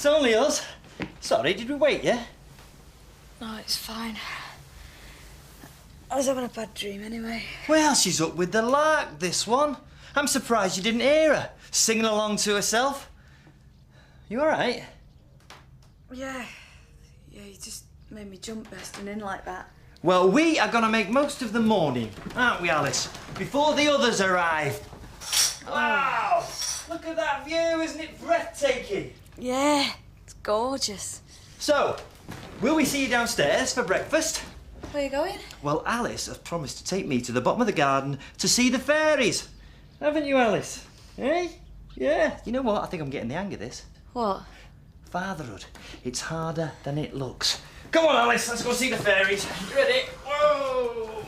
It's only us. Sorry, did we wake you? No, it's fine. I was having a bad dream anyway. Well, she's up with the lark, this one. I'm surprised you didn't hear her, singing along to herself. You all right? Yeah, you just made me jump bursting in like that. Well, we are going to make most of the morning, aren't we, Alice? Before the others arrive. Wow! Look at that view, isn't it breathtaking? Yeah, it's gorgeous. So, will we see you downstairs for breakfast? Where are you going? Well, Alice has promised to take me to the bottom of the garden to see the fairies. Haven't you, Alice? Eh? Yeah. You know what? I think I'm getting the hang of this. What? Fatherhood. It's harder than it looks. Come on, Alice, let's go see the fairies. You ready? Whoa!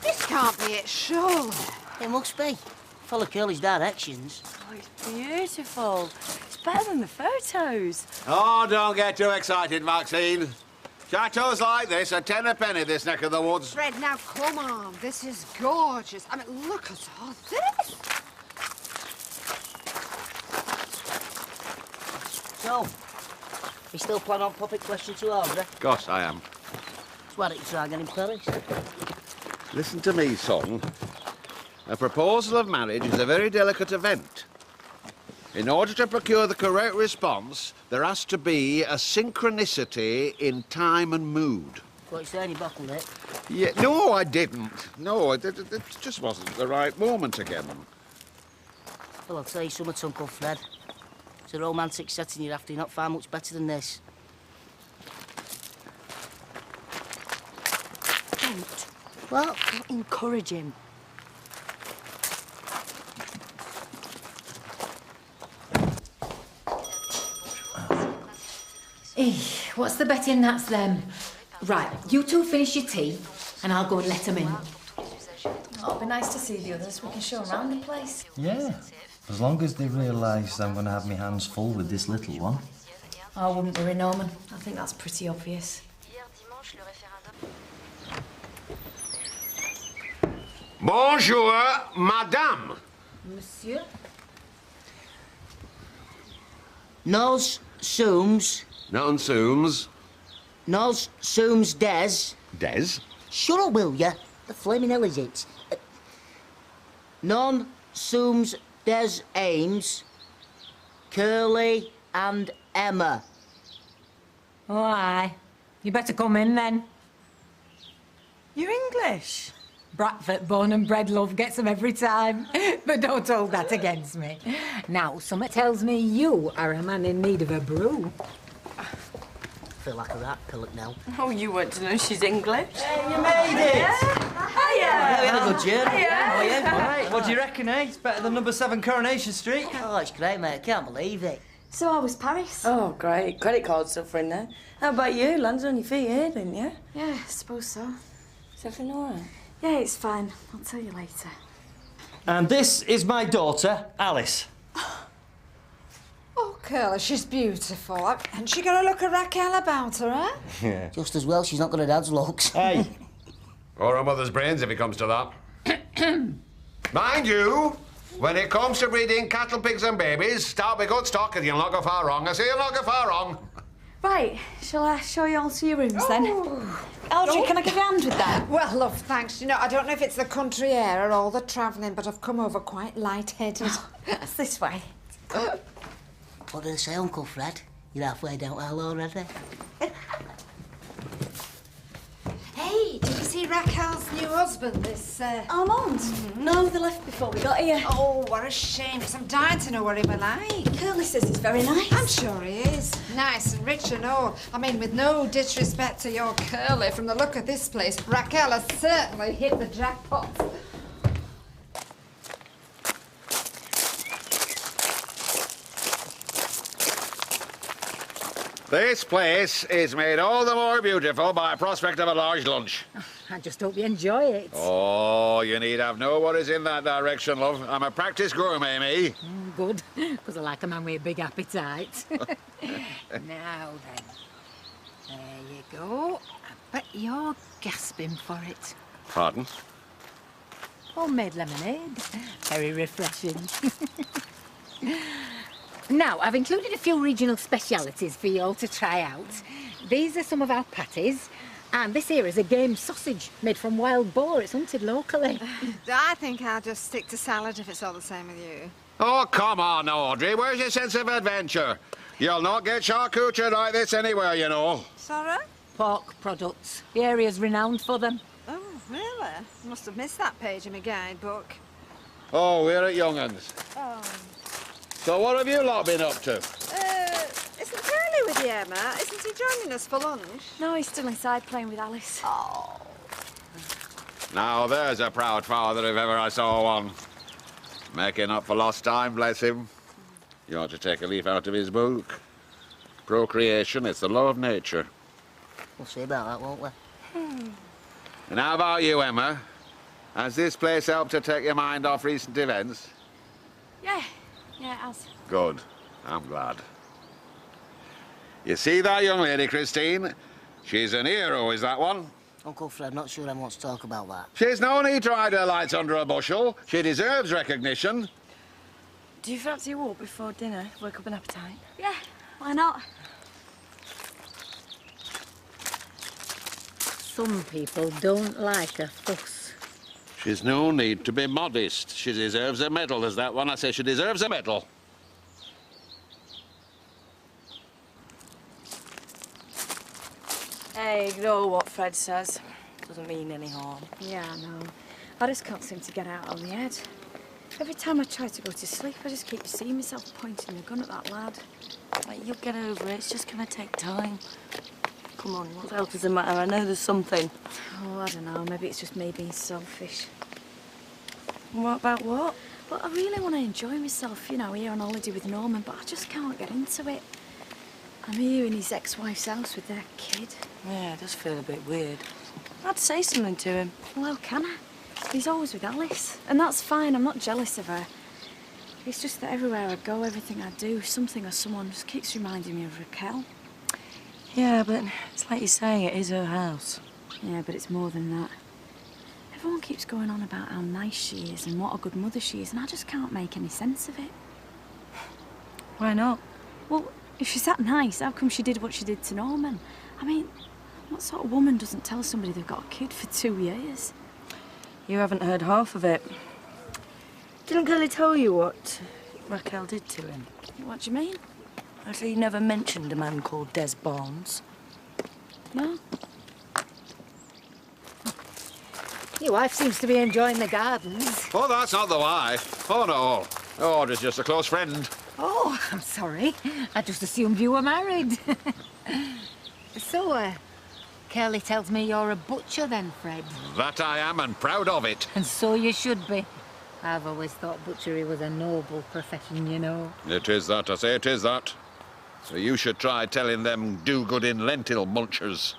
This can't be it, surely. It must be. Follow Curly's directions. Oh, it's beautiful. It's better than the photos. Oh, don't get too excited, Maxine. Chateaus like this are 10 a penny this neck of the woods. Fred, now come on. This is gorgeous. I mean, look at all this. So, you still plan on popping question to order? Of course I am. So why don't you try getting Paris? Listen to me, son. A proposal of marriage is a very delicate event. In order to procure the correct response, there has to be a synchronicity in time and mood. What you saying, you bottled it? Yeah, no, I didn't. No, it just wasn't the right moment again. Well, I'll tell you something, Uncle Fred. It's a romantic setting you're after. You're not far much better than this. Don't. Well, Don't encourage him. What's the betting that's them? Right, you two finish your tea, and I'll go and let them in. Oh, it'll be nice to see the others. We can show around the place. Yeah, as long as they realise I'm going to have my hands full with this little one. I wouldn't worry, Norman. I think that's pretty obvious. Bonjour, madame. Monsieur? Nos Sooms. Nothing Sooms. Nos Sooms Des. Des? Shut up, will ya? The flaming hell is it? Non Sooms Des Ames. Curly and Emma. Oh, aye. You better come in, then. You're English? Bradford, born and bred love, gets them every time. But don't hold that against me. Now, something tells me you are a man in need of a brew. I feel like a rat pillock now. Oh, you weren't to know she's English. Hey, you made it! Yeah, we had a good journey. Yeah. Oh, yeah. All right, what do you reckon, eh? It's better than number 7 Coronation Street. Oh, it's great, mate. I can't believe it. So how was Paris? Oh, great. Credit card stuff for in there. How about you? Landed on your feet here, didn't you? Yeah, I suppose so. Is everything all right? Yeah, it's fine. I'll tell you later. And this is my daughter, Alice. Oh, Curly, she's beautiful. And she got a look at Raquel about her, eh? Yeah. Just as well she's not got her dad's looks. Hey. Or a mother's brains, if it comes to that. Mind you, when it comes to breeding cattle, pigs and babies, start with good stock and you'll not go far wrong. I say you'll not go far wrong. Right, shall I show you all to your rooms then? Audrey, can I give you a hand with that? Well, love, thanks. You know, I don't know if it's the country air or all the travelling, but I've come over quite light-headed. It's this way. What did I say, Uncle Fred? You're halfway down to hell already. Hey, did you see Raquel's new husband, this, Armand? No, they left before we got here. Oh, what a shame, 'cause I'm dying to know what he was like. Curly says he's very nice. I'm sure he is. Nice and rich and all. I mean, with no disrespect to your Curly, from the look of this place, Raquel has certainly hit the jackpot. This place is made all the more beautiful by a prospect of a large lunch. I just hope you enjoy it. Oh, you need have no worries in that direction, love. I'm a practiced gourmet, me. Good, because I like a man with a big appetite. Now then, there you go. I bet you're gasping for it. Pardon? Homemade lemonade. Very refreshing. Now, I've included a few regional specialities for you all to try out. These are some of our patties. And this here is a game sausage made from wild boar. It's hunted locally. I think I'll just stick to salad if it's all the same with you. Oh, come on, Audrey. Where's your sense of adventure? You'll not get charcuterie like this anywhere, you know. Sorry? Pork products. The area's renowned for them. Oh, really? I must have missed that page in my guidebook. Oh, we're at Young'uns. Oh. So what have you lot been up to? Isn't Curly with you, Emma? Isn't he joining us for lunch? No, he's still inside playing with Alice. Oh. Now, there's a proud father if ever I saw one. Making up for lost time, bless him. You ought to take a leaf out of his book. Procreation, it's the law of nature. We'll see about that, won't we? And how about you, Emma? Has this place helped to take your mind off recent events? Yeah, it has. Good. I'm glad. You see that young lady, Christine? She's an hero, is that one? Uncle Fred, not sure I want to talk about that. She's no need to hide her lights under a bushel. She deserves recognition. Do you fancy a walk before dinner? Wake up an appetite? Yeah, why not? Some people don't like a fuss. She's no need to be modest. She deserves a medal, as that one. I say she deserves a medal. Hey, ignore what Fred says. Doesn't mean any harm. Yeah, I know. I just can't seem to get out of my head. Every time I try to go to sleep, I just keep seeing myself pointing the gun at that lad. Like, you'll get over it. It's just gonna take time. Come on, what else does it matter? I know there's something. Oh, I don't know. Maybe it's just me being selfish. What about what? Well, I really want to enjoy myself, you know, here on holiday with Norman, but I just can't get into it. I'm here in his ex-wife's house with their kid. Yeah, it does feel a bit weird. I'd say something to him. Well, how can I? He's always with Alice, and that's fine. I'm not jealous of her. It's just that everywhere I go, everything I do, something or someone just keeps reminding me of Raquel. Yeah, but it's like you say, it is her house. Yeah, but it's more than that. Everyone keeps going on about how nice she is and what a good mother she is, and I just can't make any sense of it. Why not? Well, if she's that nice, how come she did what she did to Norman? I mean, what sort of woman doesn't tell somebody they've got a kid for 2 years? You haven't heard half of it. Didn't Kelly tell you what Raquel did to him? What do you mean? Actually, he never mentioned a man called Des Barnes. No? Your wife seems to be enjoying the gardens. Oh, that's not the wife. Oh, no. Oh, it's just a close friend. Oh, I'm sorry. I just assumed you were married. So, Curly tells me you're a butcher then, Fred. That I am, and proud of it. And so you should be. I've always thought butchery was a noble profession, you know. It is that, I say it is that. So you should try telling them do-good-in lentil munchers.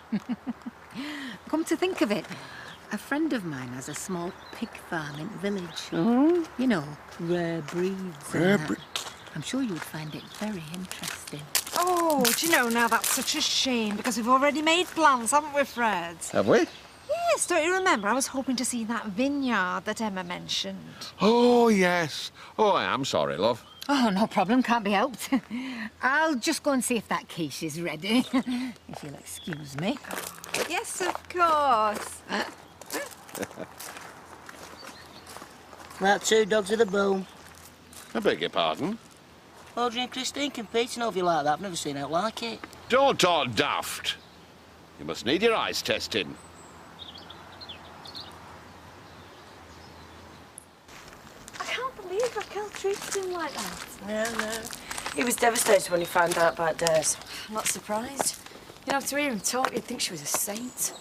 Come to think of it, a friend of mine has a small pig farm in the village. Oh? You know, rare breeds. Rare and that. I'm sure you'd find it very interesting. Oh, do you know, now that's such a shame, because we've already made plans, haven't we, Fred? Have we? Yes, don't you remember? I was hoping to see that vineyard that Emma mentioned. Oh, yes. Oh, I am sorry, love. Oh, no problem, can't be helped. I'll just go and see if that quiche is ready, if you'll excuse me. Yes, of course. Like 2 dogs with a bone. I beg your pardon? Audrey and Christine competing over you like that. I've never seen out like it. Don't talk daft. You must need your eyes testing. I can't believe Raquel treated him like that. Yeah, no. He was devastated when he found out about Des. I'm not surprised. You know, to hear him talk, you'd think she was a saint.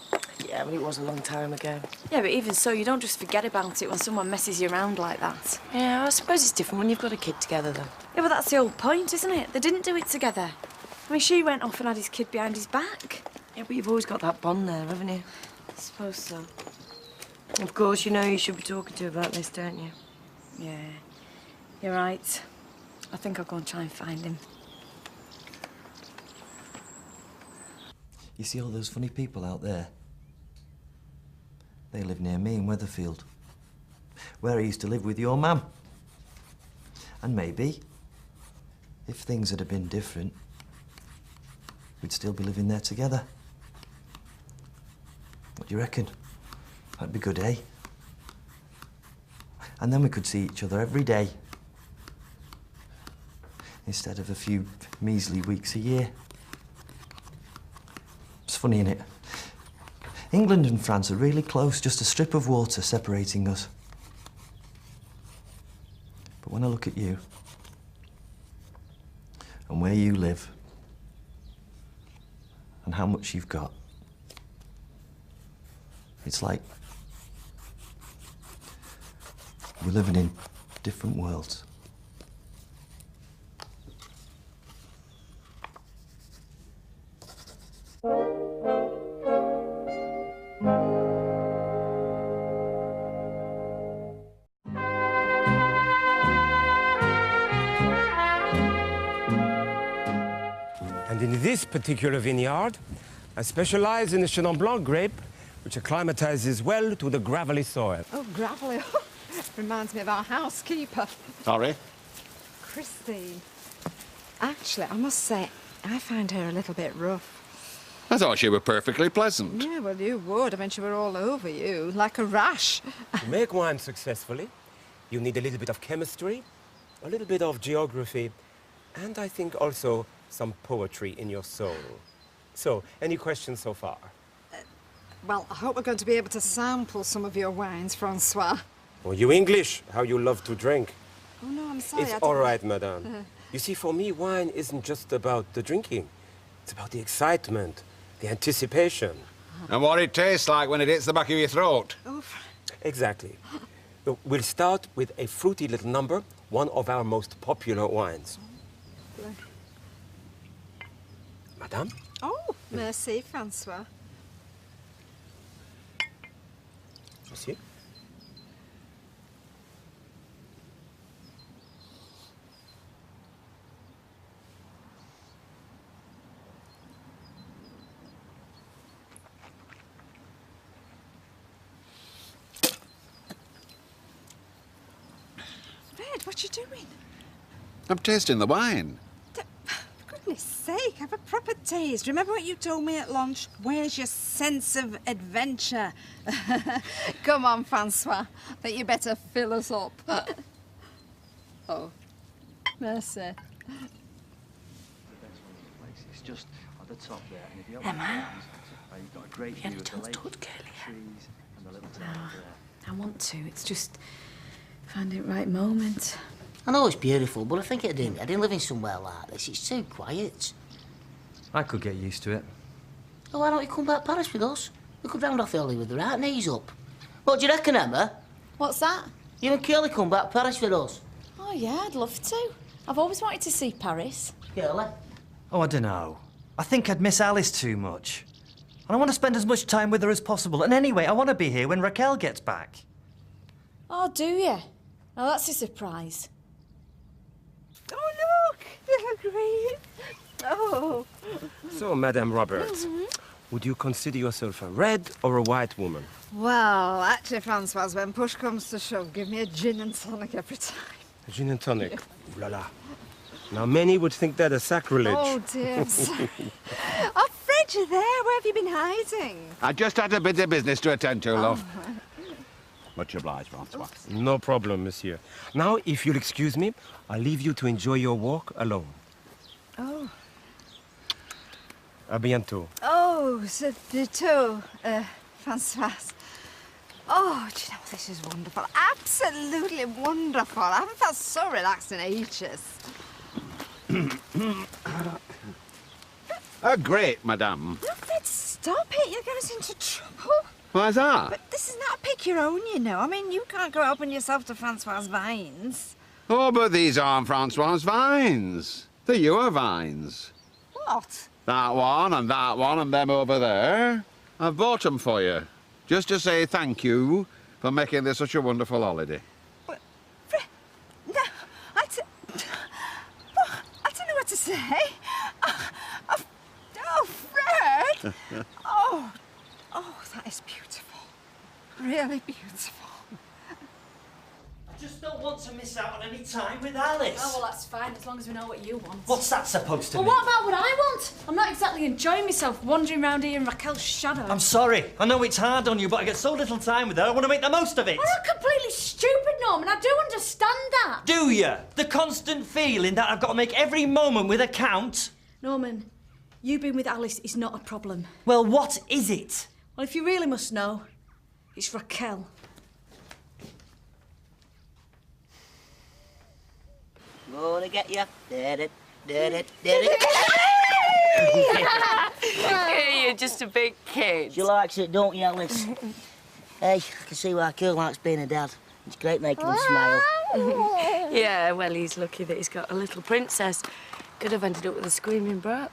Yeah, but it was a long time ago. Yeah, but even so, you don't just forget about it when someone messes you around like that. Yeah, I suppose it's different when you've got a kid together, then. Yeah, but that's the whole point, isn't it? They didn't do it together. I mean, she went off and had his kid behind his back. Yeah, but you've always got that bond there, haven't you? I suppose so. Of course, you know you should be talking to her about this, don't you? Yeah, you're right. I think I'll go and try and find him. You see all those funny people out there? They live near me in Weatherfield. where I used to live with your mum. And maybe, if things had been different, we'd still be living there together. What do you reckon? That'd be good, eh? And then we could see each other every day, instead of a few measly weeks a year. It's funny, innit? England and France are really close, just a strip of water separating us. But when I look at you, and where you live, and how much you've got, it's like we're living in different worlds. And in this particular vineyard, I specialize in the Chenin Blanc grape, which acclimatizes well to the gravelly soil. Oh, gravelly. Reminds me of our housekeeper. Sorry? Christine. Actually, I must say, I find her a little bit rough. I thought she were perfectly pleasant. Yeah, well, you would. I mean, she were all over you, like a rash. To make wine successfully, you need a little bit of chemistry, a little bit of geography, and I think also some poetry in your soul. So, any questions so far? Well, I hope we're going to be able to sample some of your wines, Francois. Oh, you English, how you love to drink. Oh, no, I'm sorry. It's all right, madame. You see, for me, wine isn't just about the drinking. It's about the excitement, the anticipation. And what it tastes like when it hits the back of your throat. Exactly. So we'll start with a fruity little number, one of our most popular wines. Madame? Oh, merci, Francois. Monsieur? Red, what you doing? I'm tasting the wine. For goodness sake, have a proper taste. Remember what you told me at lunch? Where's your sense of adventure? Come on, Francois. I think you better fill us up. Oh, merci. It's just at the top there, and if you Emma, you've got a great have you had a chance to talk to Curly yet? and the little I want to. It's just finding the right moment. I know it's beautiful, but I think it'd do me. I didn't live in somewhere like this. It's too quiet. I could get used to it. Oh, why don't you come back to Paris with us? We could round off early with the right knees up. What do you reckon, Emma? What's that? You and Curly come back to Paris with us. Oh, yeah, I'd love to. I've always wanted to see Paris. Curly? Oh, I don't know. I think I'd miss Alice too much. And I want to spend as much time with her as possible. And anyway, I want to be here when Raquel gets back. Oh, do you? Oh, that's a surprise. Oh, look! You look great. Oh. So, Madame Roberts, would you consider yourself a red or a white woman? Well, actually, Francois, when push comes to shove, give me a gin and tonic every time. A gin and tonic? Ooh la la. Now, many would think that a sacrilege. Oh, dear. Oh, Fred, you there? Where have you been hiding? I just had a bit of business to attend to, love. Much obliged, Francois. No problem, monsieur. Now, if you'll excuse me, I'll leave you to enjoy your walk alone. Oh. À bientôt. Oh, c'est bientôt, Francois. Oh, do you know, this is wonderful. Absolutely wonderful. I haven't felt so relaxed in ages. Great, madame. No, Fred, stop it. You'll get us into trouble. Why's that? But this is not a pick your own, you know. I mean, you can't go helping yourself to Francois' vines. Oh, but these aren't Francois' vines. They're your vines. What? That one and them over there. I've bought them for you. Just to say thank you for making this such a wonderful holiday. But, Fred, no, I don't know what to say. Oh, Fred! Oh, that is beautiful. Really beautiful. just don't want to miss out on any time with Alice. Oh, well, that's fine, as long as we know what you want. What's that supposed to Well, mean? what about what I want? I'm not exactly enjoying myself wandering around here in Raquel's shadow. I'm sorry. I know it's hard on you, but I get so little time with her, I want to make the most of it. I'm not completely stupid, Norman. I do understand that. Do you? The constant feeling that I've got to make every moment with a count? Norman, you being with Alice is not a problem. Well, what is it? Well, if you really must know, it's Raquel. Gonna get you. Did it, did it, did it. You're just a big kid. She likes it, don't you, Alice? Hey, I can see why Cool likes being a dad. It's great making him smile. Yeah, well, he's lucky that he's got a little princess. Could have ended up with a screaming brat.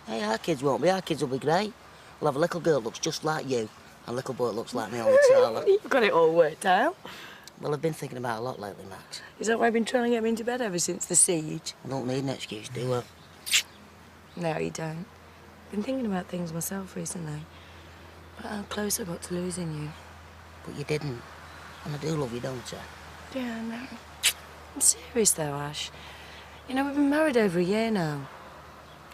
Hey, our kids won't be. Our kids will be great. We'll have a little girl that looks just like you, and a little boy that looks like me on the toilet. You've got it all worked out. Well, I've been thinking about it a lot lately, Max. Is that why I've been trying to get me into bed ever since the siege? I don't need an excuse, do I? No, you don't. I've been thinking about things myself recently. About how close I got to losing you. But you didn't. And I do love you, don't I? Yeah, I know. I'm serious, though, Ash. You know, we've been married over a year now.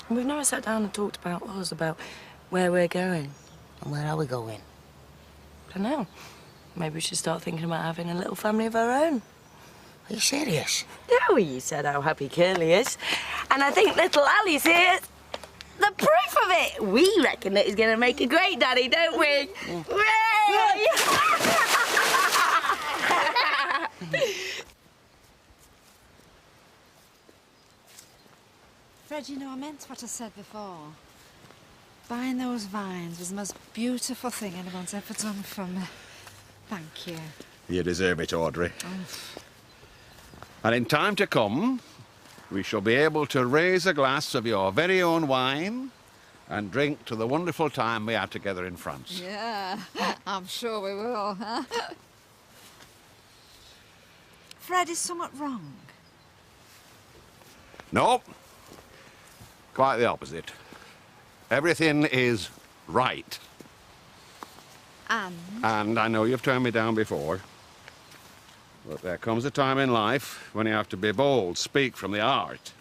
And we've never sat down and talked about us, about where we're going. And where are we going? I don't know. Maybe we should start thinking about having a little family of our own. Are you serious? Yeah, well, you said how happy Curly is. And I think little Ali's here. The proof of it. We reckon that he's going to make a great daddy, don't we? Yeah. Fred, you know, I meant what I said before. Buying those vines was the most beautiful thing anyone's ever done for me. Thank you. You deserve it, Audrey. And in time to come, we shall be able to raise a glass of your very own wine and drink to the wonderful time we had together in France. Yeah, I'm sure we will, huh? Fred, is somewhat wrong? No, quite the opposite. Everything is right. And I know you've turned me down before, but there comes a time in life when you have to be bold, speak from the heart.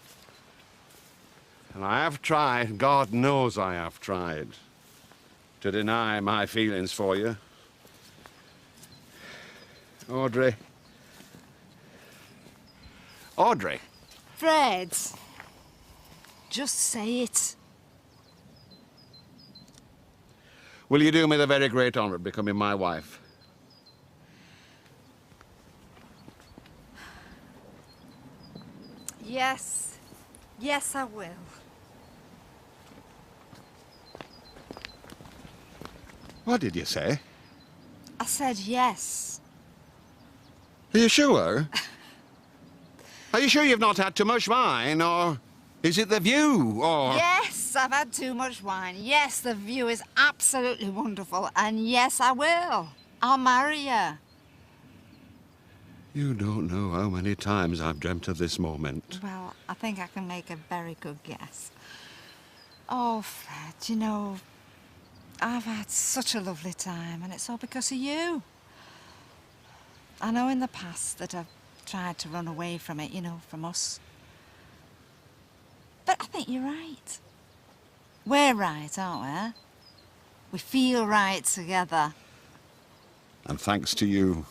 And I have tried, God knows I have tried, to deny my feelings for you. Audrey. Audrey. Fred, just say it. Will you do me the very great honour of becoming my wife? Yes. Yes, I will. What did you say? I said yes. Are you sure? Are you sure you've not had too much wine, or is it the view, or... Yes, I've had too much wine. Yes, the view is absolutely wonderful. And yes, I will. I'll marry you. You don't know how many times I've dreamt of this moment. Well, I think I can make a very good guess. Oh, Fred, you know, I've had such a lovely time, and it's all because of you. I know in the past that I've tried to run away from it, you know, from us. But I think you're right. We're right, aren't we? We feel right together. And thanks to you,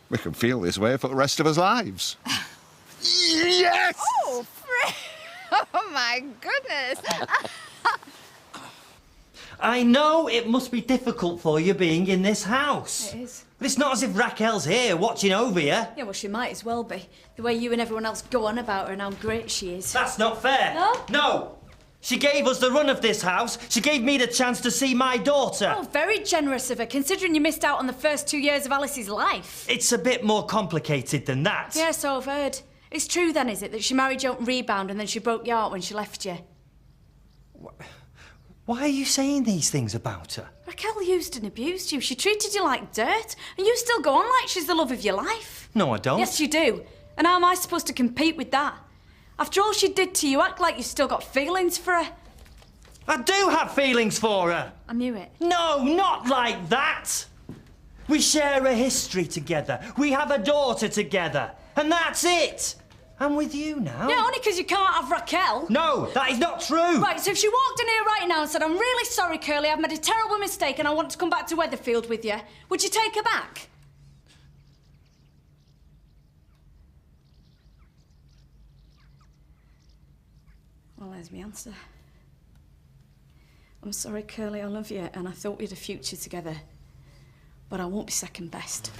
we can feel this way for the rest of our lives. Yes! Oh, Fred! Oh, my goodness! I know it must be difficult for you being in this house. It is. But it's not as if Raquel's here watching over you. Yeah, well, she might as well be. The way you and everyone else go on about her and how great she is. That's not fair. No? No! She gave us the run of this house. She gave me the chance to see my daughter. Oh, very generous of her, considering you missed out on the first 2 years of Alice's life. It's a bit more complicated than that. Yeah, so I've heard. It's true then, is it, that she married you on rebound and then she broke your heart when she left you? Why are you saying these things about her? Raquel used and abused you. She treated you like dirt. And you still go on like she's the love of your life. No, I don't. Yes, you do. And how am I supposed to compete with that? After all she did to you, act like you've still got feelings for her. I do have feelings for her. I knew it. No, not like that. We share a history together. We have a daughter together. And that's it. I'm with you now. Yeah, only because you can't have Raquel. No, that is not true. Right, so if she walked in here right now and said, I'm really sorry, Curly, I've made a terrible mistake and I want to come back to Weatherfield with you, would you take her back? Well, there's my answer. I'm sorry, Curly, I love you and I thought we had a future together. But I won't be second best.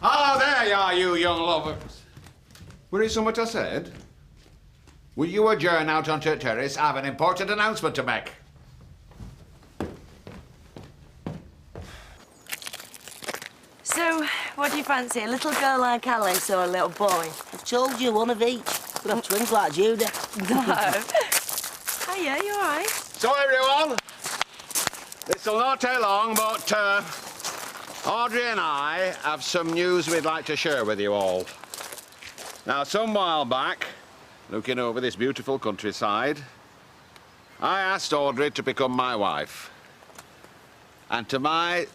Ah, there you are, you young lovers. Were it so much I said? Will you adjourn out onto the terrace? I have an important announcement to make. So, what do you fancy? A little girl like Alice or a little boy? I've told you, one of each. Could have twins like Judah. No. Hiya, you all right? So, everyone, this will not take long, but Audrey and I have some news we'd like to share with you all. Now, some while back, looking over this beautiful countryside, I asked Audrey to become my wife. And to my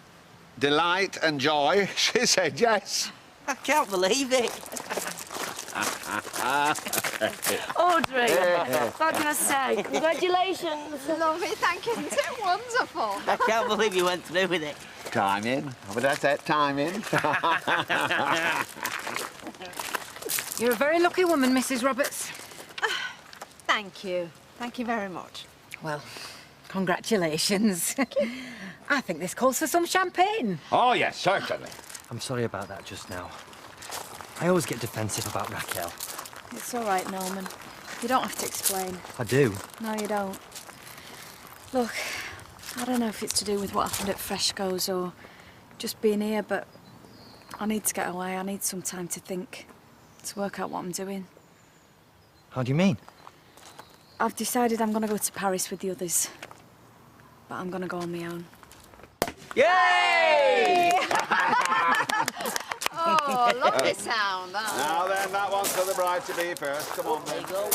delight and joy, she said yes. I can't believe it. Audrey, what can I say? Congratulations. Lovely, thank you. Isn't it wonderful? I can't believe you went through with it. Timing. Would I say timing? You're a very lucky woman, Mrs. Roberts. Thank you. Thank you very much. Well, congratulations. I think this calls for some champagne. Oh, yes, certainly. I'm sorry about that just now. I always get defensive about Raquel. It's all right, Norman. You don't have to explain. I do. No, you don't. Look, I don't know if it's to do with what happened at Fresco's or just being here, but I need to get away. I need some time to think, to work out what I'm doing. How do you mean? I've decided I'm going to go to Paris with the others, but I'm going to go on my own. Yay! Oh, lovely sound. Now then, that one's for the bride-to-be first. Come on, There then. you go.